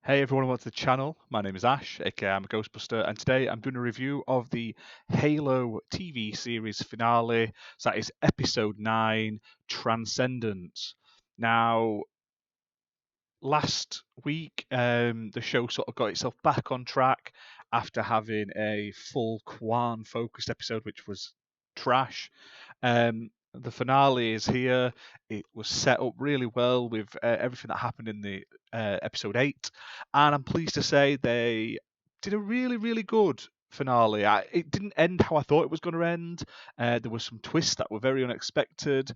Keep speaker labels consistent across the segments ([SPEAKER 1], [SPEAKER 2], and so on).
[SPEAKER 1] Hey everyone, welcome to the channel. My name is Ash, aka I'm a Ghostbuster, and today I'm doing a review of the Halo TV series finale. So that is episode 9, Transcendence. Now, last week, the show sort of got itself back on track after having a full Quan focused episode, which was trash. The finale is here. It was set up really well with everything that happened in the episode 8, and I'm pleased to say they did a really, really good finale. It didn't end how I thought it was going to end. There were some twists that were very unexpected,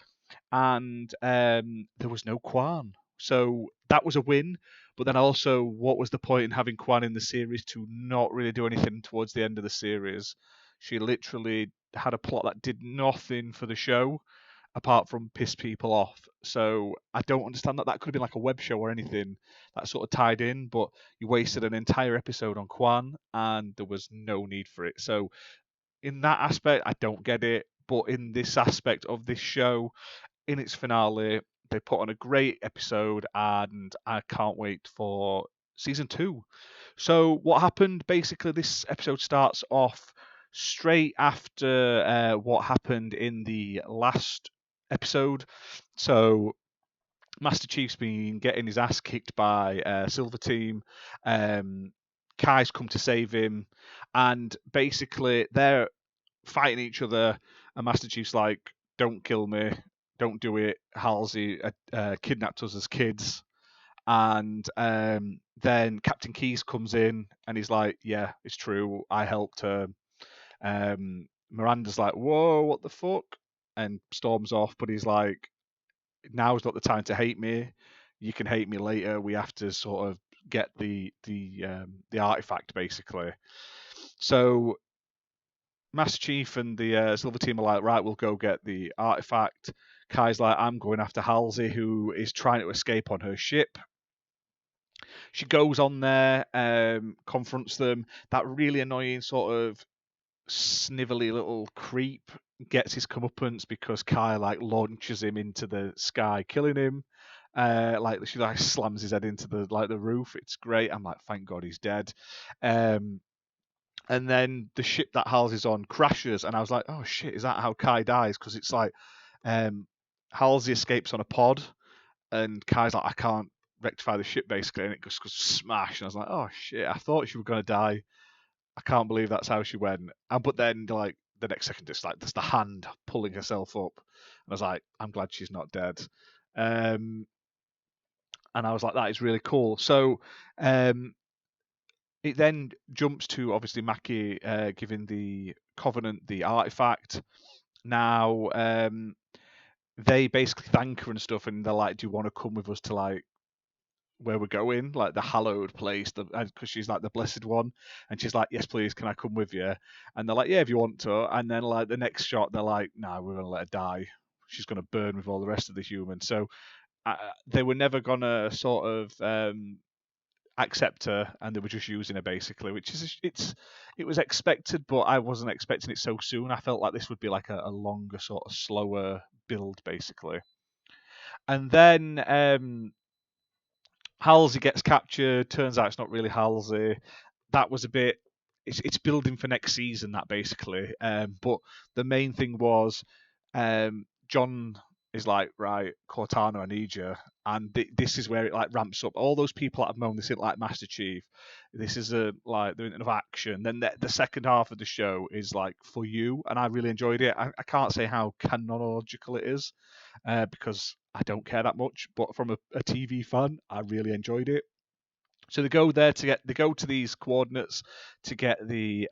[SPEAKER 1] and there was no Quan. So that was a win. But then also, what was the point in having Quan in the series to not really do anything towards the end of the series? She literally had a plot that did nothing for the show apart from piss people off. So I don't understand that. That could have been like a web show or anything that sort of tied in, but you wasted an entire episode on Quan and there was no need for it. So in that aspect, I don't get it. But in this aspect of this show, in its finale, they put on a great episode, and I can't wait for season 2. So, what happened? Basically, this episode starts off straight after what happened in the last episode. So, Master Chief's been getting his ass kicked by Silver Team. Kai's come to save him, and basically they're fighting each other. And Master Chief's like, "Don't kill me, don't do it." Halsey kidnapped us as kids, and then Captain Keyes comes in and he's like, "Yeah, it's true. I helped her." Miranda's like, "Whoa, what the fuck?" and storms off. But he's like, "Now's not the time to hate me. You can hate me later. We have to sort of get the artifact, basically." So Master Chief and the Silver Team are like, "Right, we'll go get the artifact." Kai's like, "I'm going after Halsey, who is trying to escape on her ship." She goes on there, confronts them. That really annoying sort of snivelly little creep gets his comeuppance because Kai like launches him into the sky, killing him. Like she like slams his head into the roof. It's great. I'm like, thank God he's dead. Um, and then the ship that Halsey's on crashes, and I was like, oh shit, is that how Kai dies? Because it's like Halsey escapes on a pod, and Kai's like, I can't rectify the ship basically, and it just goes smash. And I was like, oh shit, I thought she was gonna die. I can't believe that's how she went. And but then like the next second, it's like there's the hand pulling herself up, and I was like, I'm glad she's not dead. Um, and I was like, that is really cool. So um, it then jumps to obviously Mackie giving the Covenant the artifact. Now they basically thank her and stuff, and they're like, "Do you want to come with us to like where we're going, like the hallowed place?" Because she's like the blessed one, and she's like, "Yes, please, can I come with you?" And they're like, "Yeah, if you want to." And then like the next shot, they're like, "Nah, we're gonna let her die. She's gonna burn with all the rest of the humans." So they were never gonna sort of accept her, and they were just using her basically, which is it was expected, but I wasn't expecting it so soon. I felt like this would be like a longer sort of slower build basically. And then Halsey gets captured. Turns out it's not really Halsey. That was a bit. It's building for next season. That basically. But the main thing was John is like, right, Cortana, I need you, and this is where it like ramps up. All those people that have moaned this, like Master Chief, this is a like they're of action. Then the second half of the show is like for you, and I really enjoyed it. I can't say how canonological it is, because I don't care that much, but from a TV fan, I really enjoyed it. So they go there they go to these coordinates to get the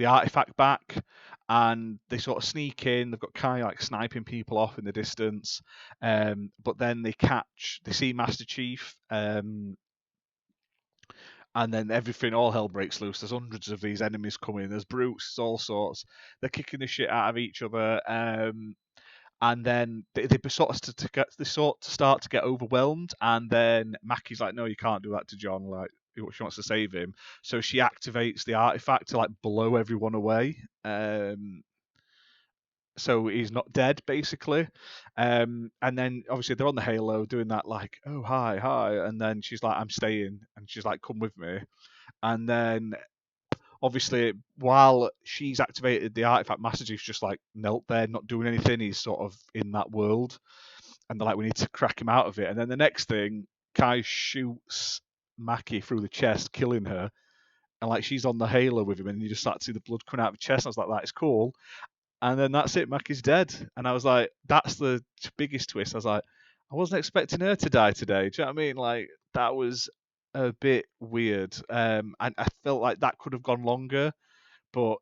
[SPEAKER 1] artifact back, and they sort of sneak in. They've got Kai like sniping people off in the distance, but then they see Master Chief, and then everything, all hell breaks loose. There's hundreds of these enemies coming. There's brutes, all sorts. They're kicking the shit out of each other. And then they sort of start to get overwhelmed, and then Mackie's like, "No, you can't do that to John." Like, she wants to save him, so she activates the artifact to like blow everyone away. so he's not dead basically. And then obviously they're on the Halo doing that like, oh hi, and then she's like, I'm staying, and she's like, come with me. And then obviously while she's activated the artifact, Master Chief's just like knelt there, not doing anything. He's sort of in that world, and they're like, we need to crack him out of it. And then the next thing, Kai shoots Maki through the chest, killing her. And like she's on the Halo with him, and you just start to see the blood coming out of her chest. And I was like, that is cool. And then that's it, Maki's dead. And I was like, that's the biggest twist. I was like, I wasn't expecting her to die today. Do you know what I mean? Like that was a bit weird. And I felt like that could have gone longer, but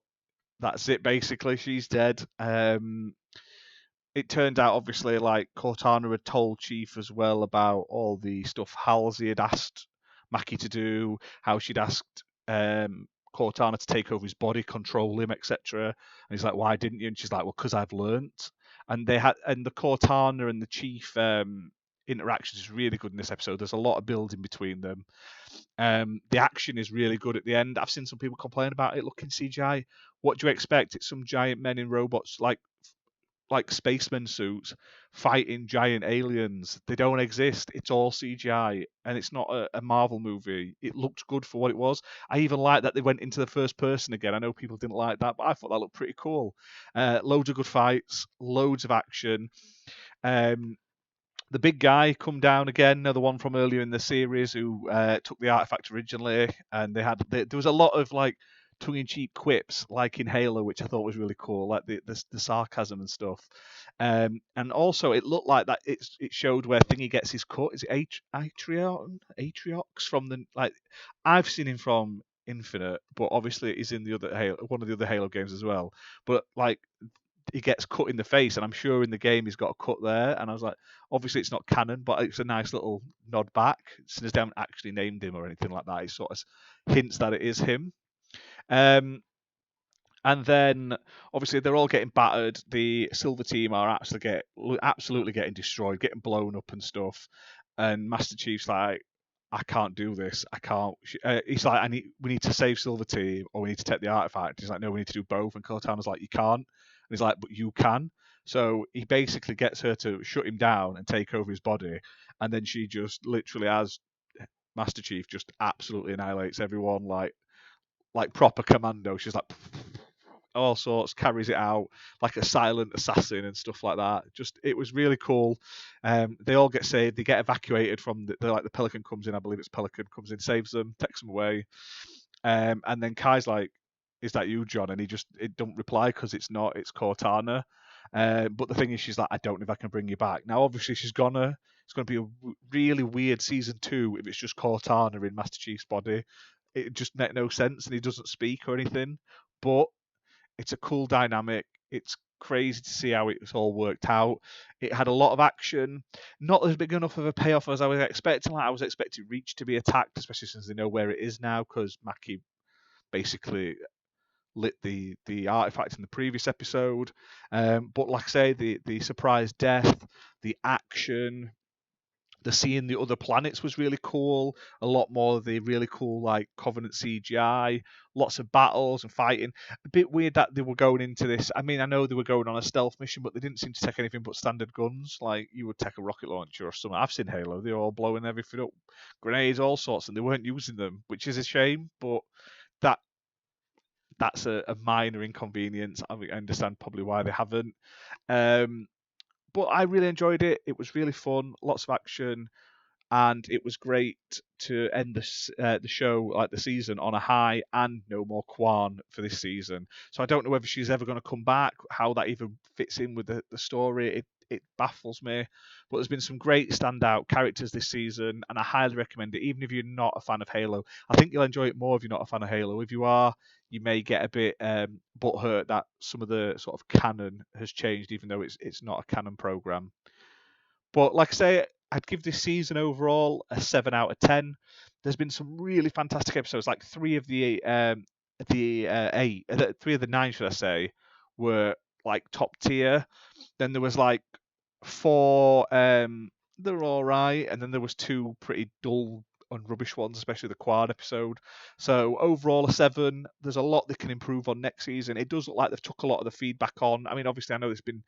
[SPEAKER 1] that's it basically. She's dead. It turned out obviously like Cortana had told Chief as well about all the stuff Halsey had asked Maki to do, how she'd asked Cortana to take over his body, control him, etc. And he's like, "Why didn't you?" And she's like, "Well, because I've learnt." And they had, and the Cortana and the Chief interactions is really good in this episode. There's a lot of building between them. The action is really good at the end. I've seen some people complain about it looking CGI. What do you expect? It's some giant men in robots like spaceman suits fighting giant aliens. They don't exist. It's all CGI, and it's not a Marvel movie. It looked good for what it was. I even like that they went into the first person again. I know people didn't like that, but I thought that looked pretty cool. Loads of good fights, loads of action. Um, the big guy come down again, another one from earlier in the series who took the artifact originally, and there was a lot of like tongue-in-cheek quips, like in Halo, which I thought was really cool, like the sarcasm and stuff. And also, it looked like that it showed where Thingy gets his cut. Is it Atriox from the like? I've seen him from Infinite, but obviously he's in the other Halo, one of the other Halo games as well. But like he gets cut in the face, and I'm sure in the game he's got a cut there. And I was like, obviously it's not canon, but it's a nice little nod back. Since they haven't actually named him or anything like that, it sort of hints that it is him. Um, and then obviously they're all getting battered. The Silver Team are absolutely getting destroyed, getting blown up and stuff. And Master Chief's like, I can't do this. I can't. He's like, we need to save Silver Team, or we need to take the artifact. He's like, no, we need to do both. And Cortana's like, you can't. And he's like, but you can. So he basically gets her to shut him down and take over his body. And then she just literally, as Master Chief, just absolutely annihilates everyone, like proper commando. She's like all sorts, carries it out like a silent assassin and stuff like that. Just it was really cool. They all get saved. They get evacuated from the Pelican comes in. I believe it's Pelican comes in, saves them, takes them away. And then Kai's like, "Is that you, John?" And it don't reply because it's not. It's Cortana. But the thing is, she's like, "I don't know if I can bring you back." Now, obviously, she's gonna. It's going to be a really weird season 2 if it's just Cortana in Master Chief's body. It just makes no sense, and he doesn't speak or anything. But it's a cool dynamic. It's crazy to see how it's all worked out. It had a lot of action, not as big enough of a payoff as I was expecting. Like I was expecting Reach to be attacked, especially since they know where it is now, because Maki basically lit the artifact in the previous episode. But like I say, the surprise death, the action, the seeing the other planets was really cool. A lot more of the really cool like Covenant CGI, lots of battles and fighting. A bit weird that they were going into this. I mean, I know they were going on a stealth mission, but they didn't seem to take anything but standard guns. Like you would take a rocket launcher or something. I've seen Halo; they're all blowing everything up, grenades, all sorts, and they weren't using them, which is a shame. But that that's a minor inconvenience. I mean, I understand probably why they haven't. Um, but I really enjoyed it. It was really fun, lots of action, and it was great to end the show, like the season, on a high, and no more Kwan for this season. So I don't know whether she's ever going to come back, how that even fits in with the story. It baffles me. But there's been some great standout characters this season, and I highly recommend it, even if you're not a fan of Halo. I think you'll enjoy it more if you're not a fan of Halo. If you are, you may get a bit butthurt that some of the sort of canon has changed, even though it's not a canon program. But like I say, I'd give this season overall a 7 out of 10. There's been some really fantastic episodes. Like three of the three of the 9, should I say, were like top tier. Then there was like 4 they're all right, and then there was 2 pretty dull rubbish ones, especially the Quan episode. So overall, a 7. There's a lot they can improve on next season. It does look like they've took a lot of the feedback on. I mean, obviously, I know it's been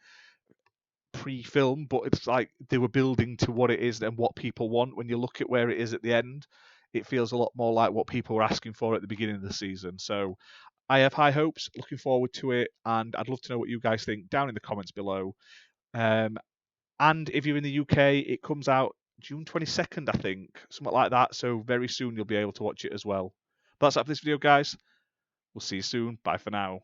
[SPEAKER 1] pre-film, but it's like they were building to what it is and what people want. When you look at where it is at the end, it feels a lot more like what people were asking for at the beginning of the season. So I have high hopes, looking forward to it, and I'd love to know what you guys think down in the comments below. And if you're in the UK, it comes out June 22nd, I think, something like that. So very soon you'll be able to watch it as well. But that's it for this video, guys. We'll see you soon. Bye for now.